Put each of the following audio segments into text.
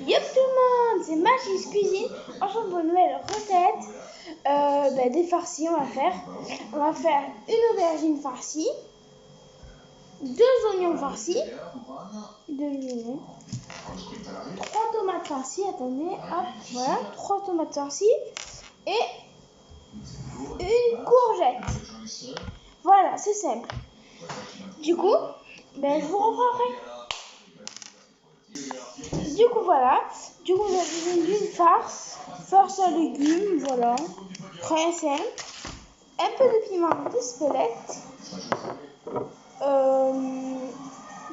Yup tout le monde, c'est Mathis Cuisine. Ensemble pour une nouvelle recette des farcis. On va faire une aubergine farcie, 2 oignons farcis, 2 oignons, 3 tomates farcies. Attendez, hop, voilà, 3 tomates farcies et une courgette. Voilà, c'est simple. Du coup, je vous reprends après. Du coup, voilà. Du coup, vous avez besoin d'une farce à légumes, voilà. Très simple. Un peu de piment d'Espelette.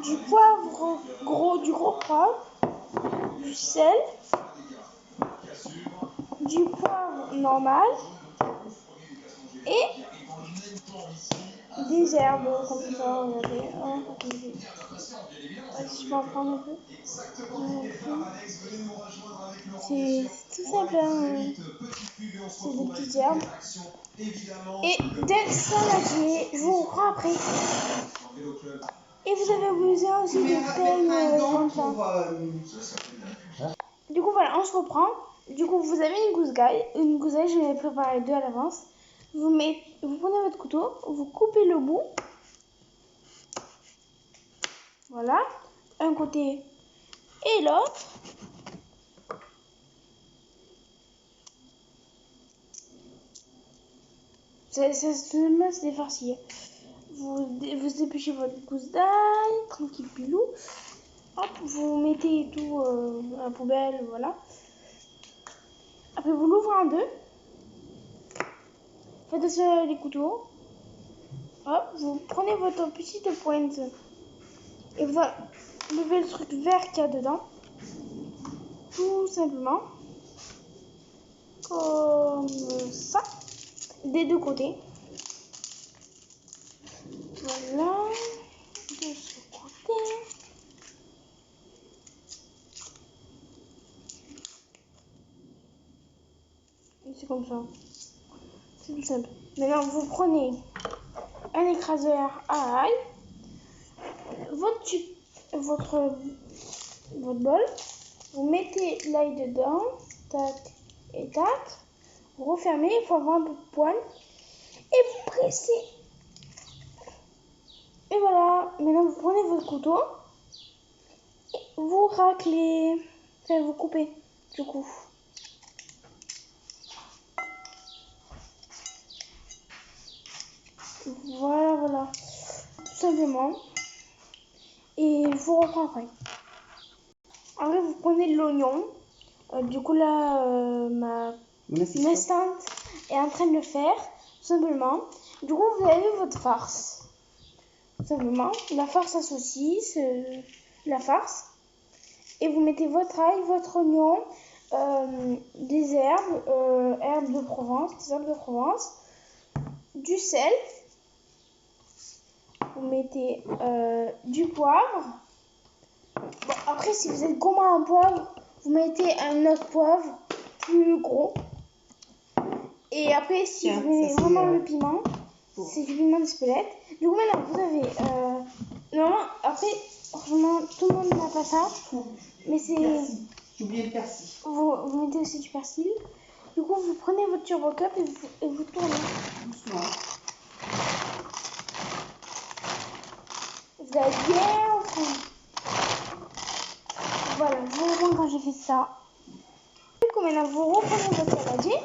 Du poivre du gros poivre. Du sel. Du poivre normal. Et des herbes comme ça. Regardez. Si je peux en prendre un peu. C'est tout simple, hein. C'est des petites herbes. Et d'un saladier, je vous reprends après. Et vous avez besoin aussi de peigne comme ça. Du coup, voilà, on se reprend. Du coup, vous avez une gousaille, je l'ai préparé 2 à l'avance. Vous prenez votre couteau, vous coupez le bout. Voilà, un côté et l'autre. C'est des farcis. Vous épluchez votre gousse d'ail, tranquille pilou. Hop, vous mettez tout à la poubelle, voilà. Après, vous l'ouvrez en deux. Faites aussi les couteaux. Hop, vous prenez votre petite pointe et vous levez le truc vert qu'il y a dedans. Tout simplement. Comme ça. Des deux côtés. Voilà. De ce côté. C'est comme ça. C'est tout simple. Maintenant, vous prenez un écraseur à ail, votre bol, vous mettez l'ail dedans, tac et tac, vous refermez, il faut avoir un peu de poêle, et vous pressez. Et voilà, maintenant vous prenez votre couteau, et vous raclez, enfin vous coupez, du coup. Voilà, tout simplement. Et je vous reprends après. Après, vous prenez de l'oignon. Du coup, là, ma assistante est en train de le faire, tout simplement. Du coup, vous avez votre farce. Tout simplement, la farce à saucisse, la farce. Et vous mettez votre ail, votre oignon, des herbes, herbes de Provence, du sel. Vous mettez du poivre. Bon, après, si vous êtes gourmand en poivre, vous mettez un autre poivre plus gros. Et après, si vous voulez vraiment le piment, c'est du piment d'Espelette. Du coup, maintenant, vous avez... normalement, après, franchement, tout le monde n'a pas ça. Mais c'est... J'ai oublié le persil. Vous mettez aussi du persil. Du coup, vous prenez votre turbo cup et vous tournez. Doucement. Vous allez bien au fond. Voilà, je vous montre quand j'ai fait ça. Du coup, maintenant, vous reprenez votre saladier.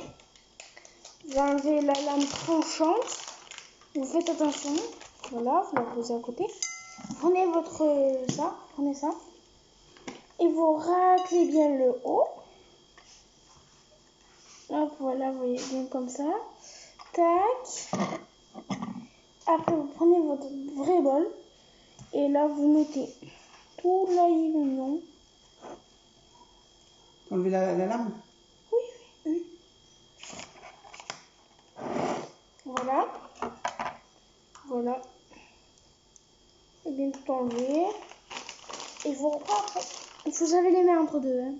Vous enlevez la lame tranchante. Vous faites attention. Voilà, vous la posez à côté. Prenez prenez ça. Et vous raclez bien le haut. Hop, voilà, vous voyez bien comme ça. Tac. Après, vous prenez votre vrai bol. Et là, vous mettez tout l'ail et l'oignon. Enlever la lame? Oui. Voilà. Et bien tout enlever. Et vous reprend après. Il faut laver les mains entre deux. Hein.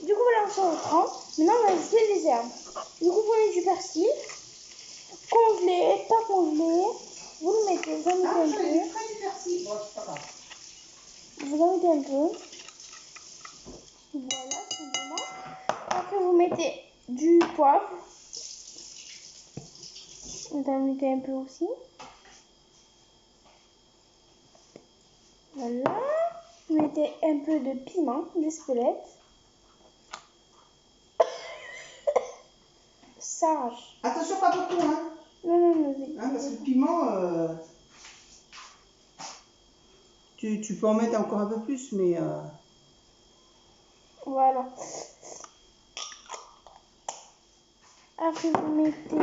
Du coup, voilà, on se reprend. Maintenant, on va ajouter les herbes. Du coup, vous prenez du persil. Congelé, pas congelé. Vous le mettez, vous en mettez un peu. Vous en mettez un peu. Voilà, simplement. Après, vous mettez du poivre. Vous en mettez un peu aussi. Voilà. Vous mettez un peu de piment, d'espelette. Ça arrache. Attention, pas beaucoup, hein. Non. Hein, parce que le piment, tu peux en mettre encore un peu plus, mais... Voilà. Après, vous mettez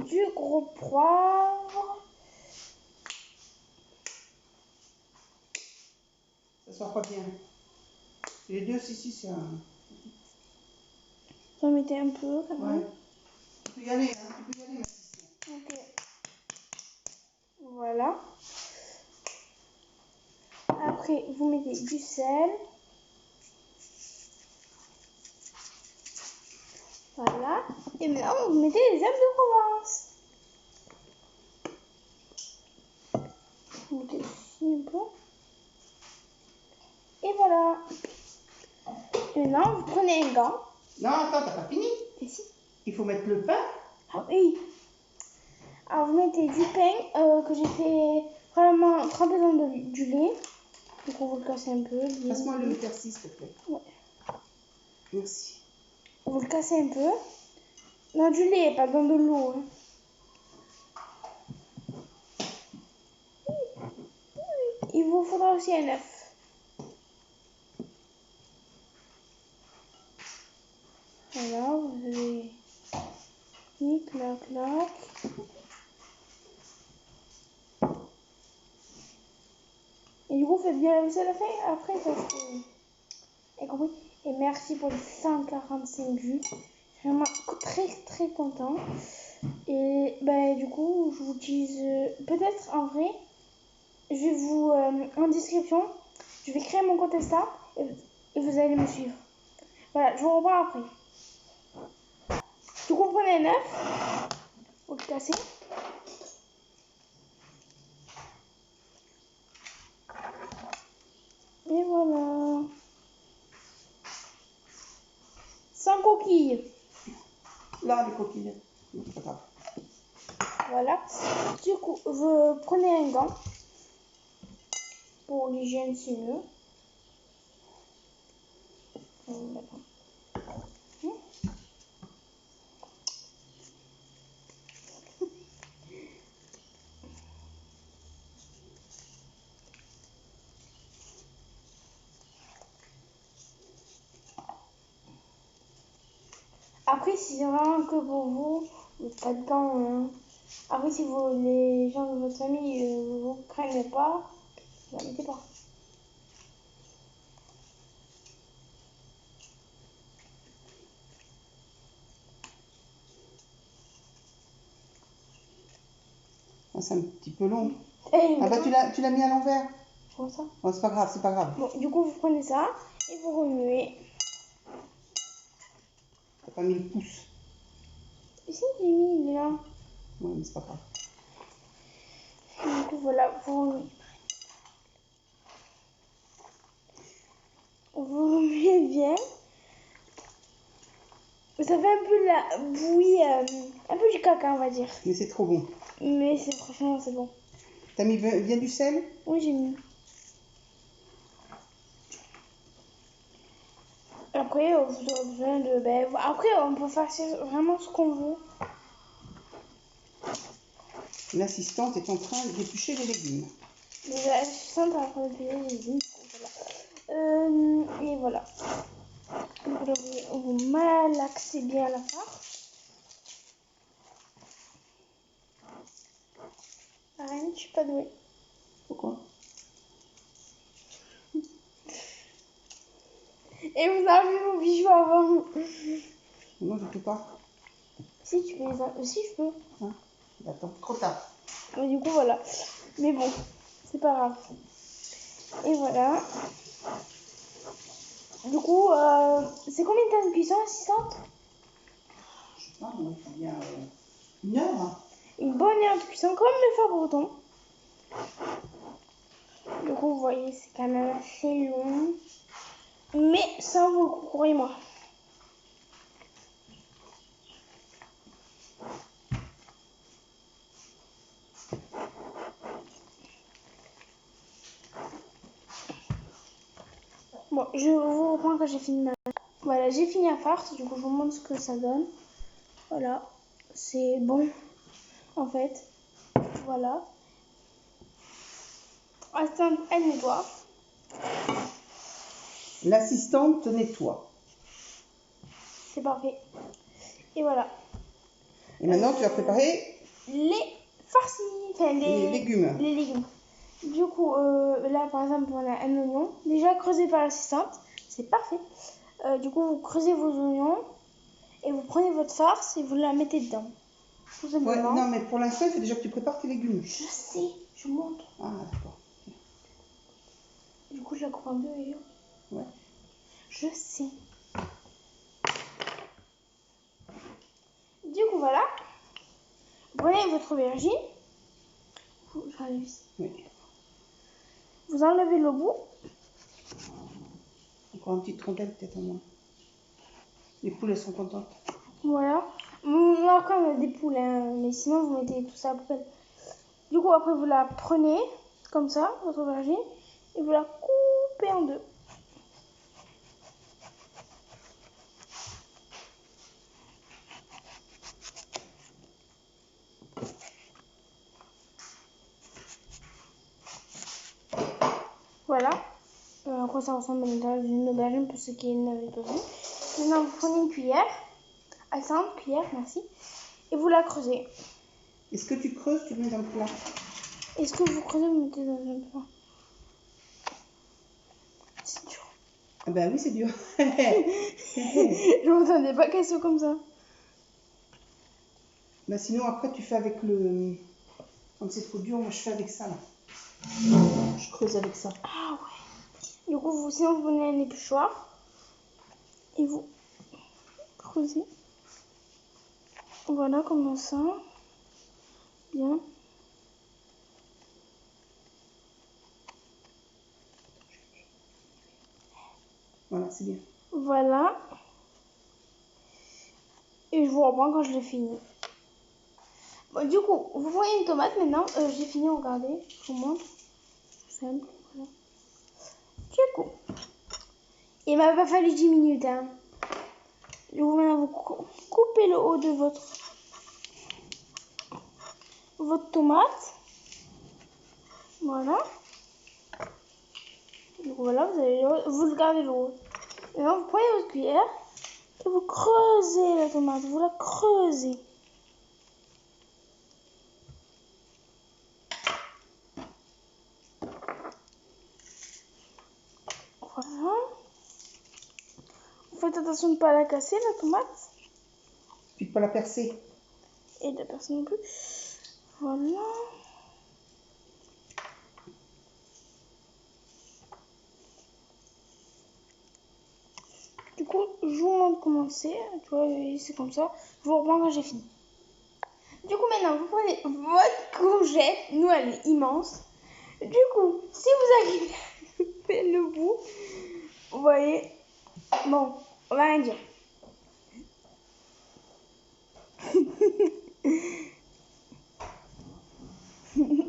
du gros poivre. ça sort pas bien. Les deux, si, c'est un... Vous en mettez un peu, quand même. Ouais. Tu peux y aller, hein. Tu peux y aller, ma sister. Ok. Voilà. Après, vous mettez du sel. Voilà. Et maintenant, vous mettez les herbes de Provence. Vous mettez ici un peu. Et voilà. Et maintenant, vous prenez un gant. Non, attends, t'as pas fini. Et si. Il faut mettre le pain. Ah oui. Alors, vous mettez du pain que j'ai fait vraiment tremper dans du lait. Donc, on va le casser un peu. Passe-moi le persil, s'il te plaît. Ouais. Merci. Vous le cassez un peu. Dans du lait, pas dans de l'eau. Hein. Il vous faudra aussi un œuf. Voilà, vous avez mis, clac. Et du coup, faites bien la vaisselle à faire après parce que... Et compris. Et merci pour les 145 vues. Vraiment très content. Et bah, du coup, je vous utilise peut-être en vrai. Je vais vous en description. Je vais créer mon compte Insta et vous allez me suivre. Voilà, je vous reprends après. Du coup, vous prenez un œuf. Vous le cassez. Et voilà. Sans coquille. Là, les coquilles. C'est pas grave. Voilà. Du coup, vous prenez un gant. Pour l'hygiène, c'est mieux. Voilà. Après, si c'est vraiment que pour vous, pas de gants. Hein. Après, si les gens de votre famille ne vous craignent pas, ne la mettez pas. Ah, c'est un petit peu long. Et Ah bah tu l'as mis à l'envers. comment ça? Oh, c'est pas grave, c'est pas grave. Bon, du coup, vous prenez ça et vous remuez. T'as pas mis le pouce. Ici, j'ai mis, il est là. Ouais, mais c'est pas grave. Et du coup, voilà, vous remuez. Vous remuez bien. Ça fait un peu la bouillie, un peu du caca, on va dire. Mais c'est trop bon. Mais c'est franchement, c'est bon. T'as mis bien du sel? Oui, j'ai mis. Après, vous aurez besoin de... Ben, après, on peut faire vraiment ce qu'on veut. L'assistante est en train d'éplucher les légumes. Déjà, je suis sympa à faire des légumes. Et voilà. Donc, là, vous malaxez bien la farce. Arrête, je suis pas douée. Pourquoi? Et vous avez vos bijoux avant. Non, je peux pas. Si, tu peux les enlever. Si, je peux. Hein? Attends, trop tard. Mais du coup, voilà. Mais bon, c'est pas grave. Et voilà. Du coup, c'est combien de temps de cuisson, assistante? Je sais pas, moi, il faut bien 1 heure. Une bonne heure de cuisson, comme le faire breton. Du coup, vous voyez, c'est quand même assez long. Mais ça vaut le coup, croyez-moi. Bon, je vous reprends quand j'ai fini ma... Voilà, j'ai fini la farce, du coup je vous montre ce que ça donne. Voilà, c'est bon, en fait. Voilà. Assistante, elle nettoie. L'assistante nettoie. C'est parfait. Et voilà. Et maintenant, tu vas préparer les farcis, enfin les légumes. Les légumes. Du coup, là par exemple, on a un oignon, déjà creusé par l'assistante, c'est parfait. Du coup, vous creusez vos oignons et vous prenez votre farce et vous la mettez dedans. Tout simplement. Ouais, non, mais pour l'instant, il faut déjà que tu prépares tes légumes. Je sais, je vous montre. Ah, d'accord. Du coup, je la coupe en deux et... Ouais. Je sais. Du coup, voilà. Vous prenez votre aubergine. Oui. Vous enlevez le bout. Encore une petite rondelle peut-être en moins. Les poules, elles sont contentes. Voilà. Après, on a des poules, hein, mais sinon, vous mettez tout ça à la poubelle. Du coup, après, vous la prenez, comme ça, votre aubergine, et vous la coupez en deux. Voilà. À quoi ça ressemble une aubergine pour ceux qui n'avaient pas vu. Maintenant, vous prenez une cuillère. Alexandre, cuillère, merci. Et vous la creusez. Est-ce que tu creuses, tu le mets dans le plat? Est-ce que vous creusez, vous mettez dans un plat? C'est dur. Ah ben oui, c'est dur. Je m'entendais pas qu'elle soit comme ça. Bah sinon, après, tu fais avec le... Comme c'est trop dur, moi, je fais avec ça, là. Je creuse avec ça. Ah ouais. Du coup, sinon, vous prenez un épluchoir. Et vous creusez. Voilà, comme ça. Bien. Voilà, c'est bien. Voilà. Et je vous reprends quand je l'ai fini. Bon, du coup, vous voyez une tomate maintenant. J'ai fini, regardez. Je vous montre. Simple. Voilà. Du coup, il m'a pas fallu 10 minutes. Hein. Du coup, maintenant, vous coupez le haut de votre tomate. Voilà. Donc voilà, vous le gardez le haut. Maintenant, vous prenez votre cuillère et vous creusez la tomate. Vous la creusez. Voilà. Faites attention de ne pas la casser, la tomate. Puis de pas la percer. Et de personne non plus. Voilà. Du coup, je vous montre comment c'est. Tu vois, c'est comme ça. Je vous reprends quand j'ai fini. Du coup, maintenant, vous prenez votre courgette. Nous, elle est immense. Du coup, si vous arrivez à faire le bout, vous voyez. Bon, on va rien dire.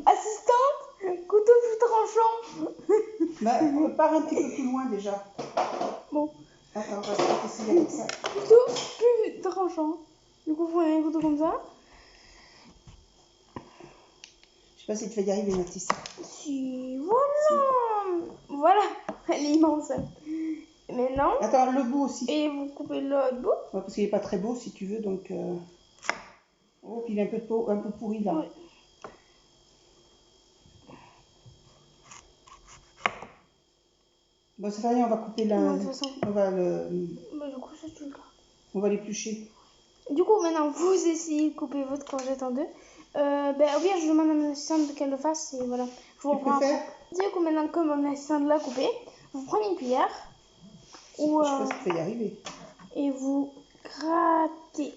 Assistante, couteau plus tranchant. Bah, on part un petit peu plus loin déjà. Bon. Attends, on va essayer avec ça. Couteau plus tranchant. Du coup, vous prenez un couteau comme ça. Je sais pas si tu vas y arriver, Mathis. Si, voilà. Voilà, elle est immense. Et maintenant. Attends, le bout aussi. Et vous coupez l'autre bout. Ouais, parce qu'il n'est pas très beau si tu veux, donc. Oh, puis il est un peu pourri là. Ouais. Bon, ça fait rien, on va couper la. Ouais, de toute façon. On va le. Bah, du coup, ça, tu le gardes. On va l'éplucher. Du coup, maintenant, vous essayez de couper votre courgette en deux. Au pire, je demande à mon assistante qu'elle le fasse et voilà. Je vous reprends après. Du coup, maintenant, comme mon assistante l'a coupé, vous prenez une cuillère. Je sais pas si tu vas y arriver. Et vous grattez.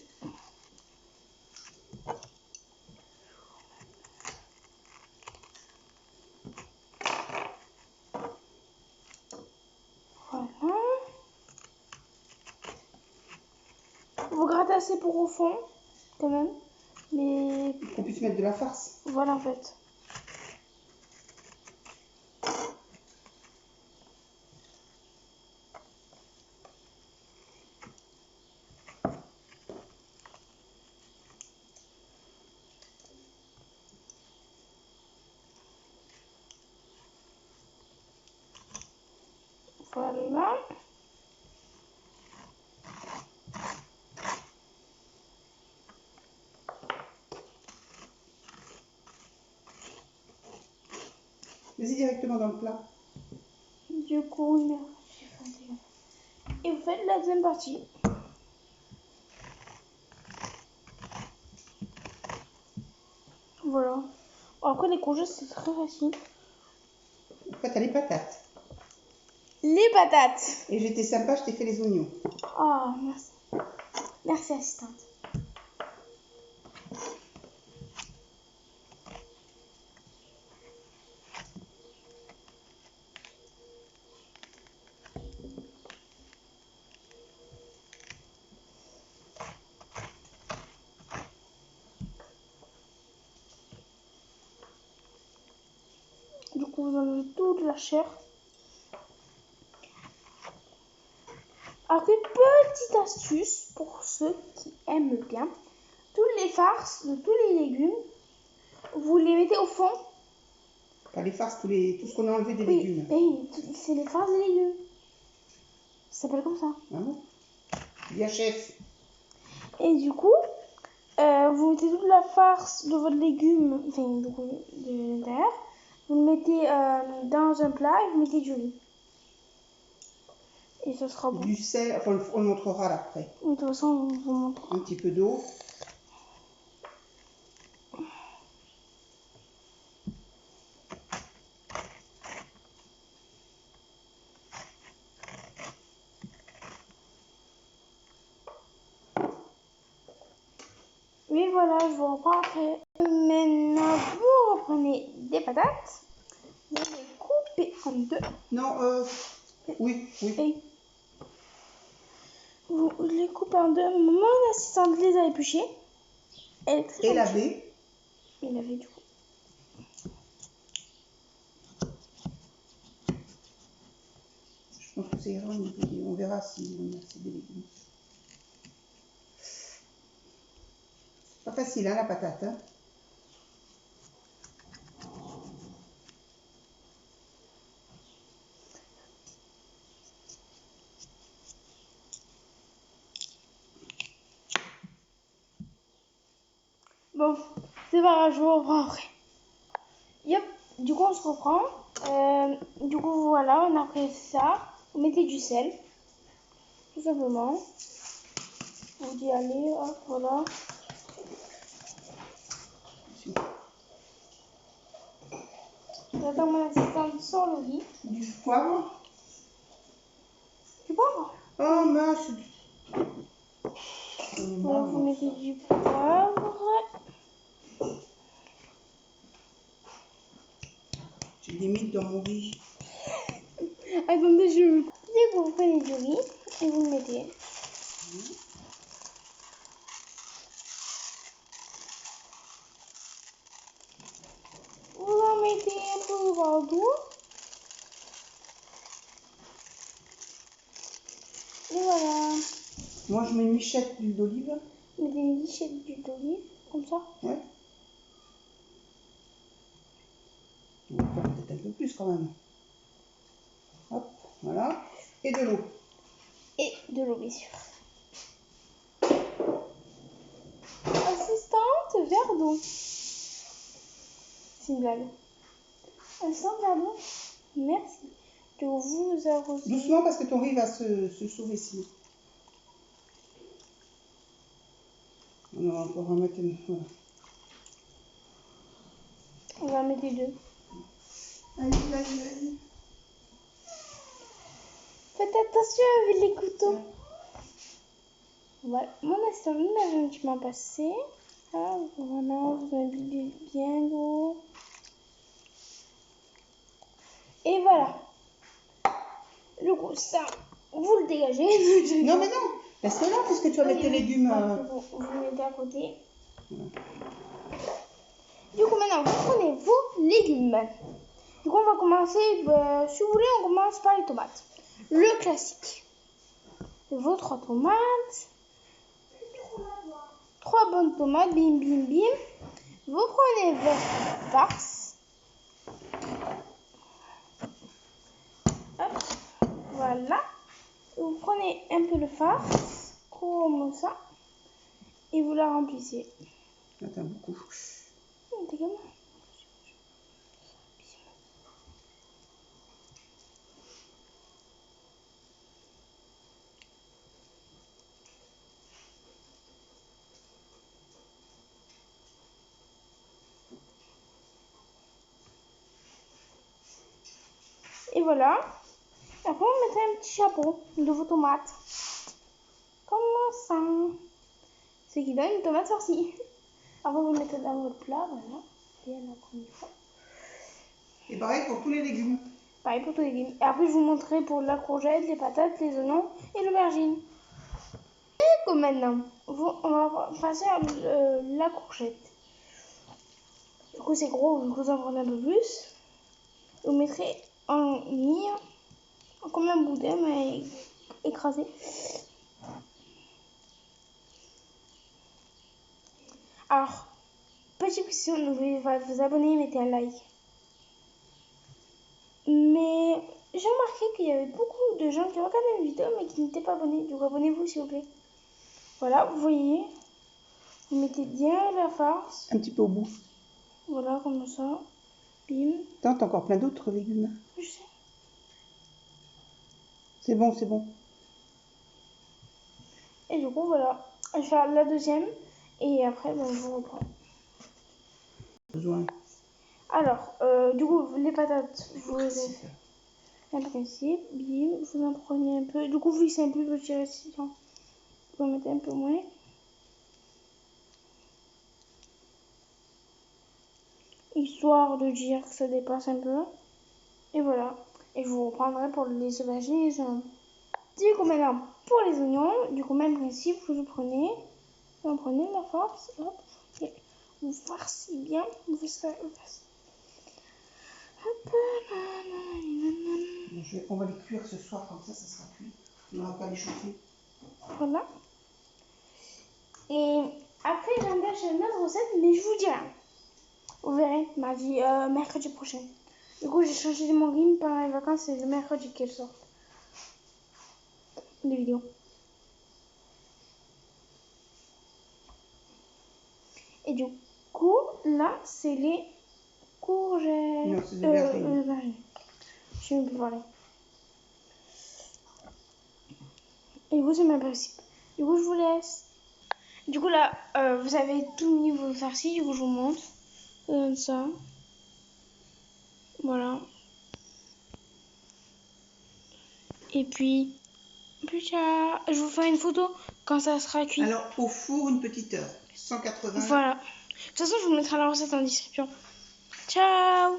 Voilà. assez pour au fond, quand même. Mais Pour qu'on puisse mettre de la farce. voilà en fait. Voilà. Vas-y directement dans le plat. Du coup, et vous faites la deuxième partie. Voilà. Après les courgettes c'est très facile. Après t'as les patates. Les patates. Et j'étais sympa, je t'ai fait les oignons. Ah, merci. Merci assistante. Du coup, vous enlevez toute la chair. Après, petite astuce pour ceux qui aiment bien. Toutes les farces de tous les légumes, vous les mettez au fond. Pas les farces, tout ce qu'on a enlevé des Oui, légumes. oui, c'est les farces des légumes. Ça s'appelle comme ça. Ah bon? Bien chef. Et du coup, vous mettez toute la farce de votre légume, enfin de l'intérieur. Vous le mettez dans un plat et vous mettez du riz. Et ça sera bon. Du sel, enfin on le montrera là après. De toute façon, on vous montre. Un petit peu d'eau. Oui, voilà, je vous reprends après. Maintenant, vous reprenez des patates. Vous les coupez en deux. Non, oui. Et vous les coupez en deux. Mon assistante les a épluchées. Elle est très Et gentille. laver. Et laver du coup. Je pense que ça ira, on verra si on a assez de légumes. Pas facile, hein, la patate. Hein. Bon, c'est pas grave, je vous reprends après. Yep, du coup on se reprend. Du coup voilà, on a fait ça. Vous mettez du sel, tout simplement. Vous dites allez, hop, voilà. J'attends mon assistante sur le riz. Du poivre. Du poivre. Oh mince. Donc vous mettez du poivre. J'ai des mythes dans mon riz. Attendez, je... Dès que vous prenez du riz et vous le mettez. Vous en mettez un peu partout. Et voilà. Moi, je mets une michette d'huile d'olive. Mettez une lichette d'huile d'olive, comme ça. Ouais. On va faire peut-être un peu plus quand même. Hop, voilà. Et de l'eau. Et de l'eau, bien sûr. Assistante, verre d'eau. C'est une blague. Assistante, verre d'eau. Merci. Que vous arrosez. Doucement parce que ton riz va se sauver sinon. On va encore en mettre une. Voilà. On va en mettre les deux. Aïe. Faites attention avec les couteaux. Voilà. Mon assistante l'a gentiment passé. Ah, voilà, vous avez bien l'eau. Et voilà. Du coup, ça, vous le dégagez. Non, mais non. Laisse-le là, puisque tu vas mettre tes légumes. Vous mettez à côté. Du coup, maintenant, vous prenez vos légumes. Du coup, on va commencer, si vous voulez, on commence par les tomates. Le classique. Vos 3 tomates. 3 bonnes tomates, bim, bim, bim. Vous prenez votre farce. Hop, voilà. Vous prenez un peu de farce, comme ça, et vous la remplissez. Attends, beaucoup. Et voilà. Après, vous mettez un petit chapeau de vos tomates. Comme ça. Ce qui donne une tomate farcie. Après, vous mettez dans votre plat, voilà. Bien la première fois. Et pareil pour tous les légumes. Pareil pour tous les légumes. Et après, je vous montrerai pour la courgette, les patates, les oignons et l'aubergine. Et comme maintenant, on va passer à la courgette. Du coup, c'est gros, vous en prenez un peu plus. Vous mettrez en ligne, comme un boudin, mais écrasé. Alors, petite question, n'oubliez pas de vous abonner et mettez un like. Mais j'ai remarqué qu'il y avait beaucoup de gens qui regardaient mes vidéos mais qui n'étaient pas abonnés. Donc abonnez-vous s'il vous plaît. Voilà, vous voyez. Vous mettez bien la farce. Un petit peu au bout. Voilà, comme ça. Bim. T'as encore plein d'autres légumes. Je sais. C'est bon, c'est bon. Et du coup, voilà. Je vais faire la deuxième. Et après, je vous reprends. Besoin. Alors, du coup, les patates, vous les avez fait. Un principe, bim, vous en prenez un peu. Du coup, vu que c'est un plus petit récipient, vous en mettez un peu moins. Histoire de dire que ça dépasse un peu. Et voilà. Et je vous reprendrai pour les aubergines et les oignons. Du coup, maintenant, pour les oignons, du coup, même principe, vous prenez la farce, hop, et vous farcez bien, vous farcez. Hop, On va les cuire ce soir, comme ça sera cuit. On n'aura pas à les chauffer. voilà. Et après, j'engage une autre recette, mais je vous dis rien. Vous verrez, mercredi prochain. Du coup, j'ai changé mon rythme pendant les vacances, c'est le mercredi qu'elle sort. Les vidéos. Et du coup, là, c'est les courgettes. Non, c'est des aubergines. Je sais même plus parler. Et vous, c'est ma principe. Du coup, je vous laisse. Du coup, là, vous avez tout mis vos farcis. Du coup, je vous montre. Ça donne ça. Voilà. Et puis, ciao. Je vous ferai une photo quand ça sera cuit. Alors, au four, une petite heure. 180. Voilà. De toute façon, je vous mettrai la recette en description. Ciao.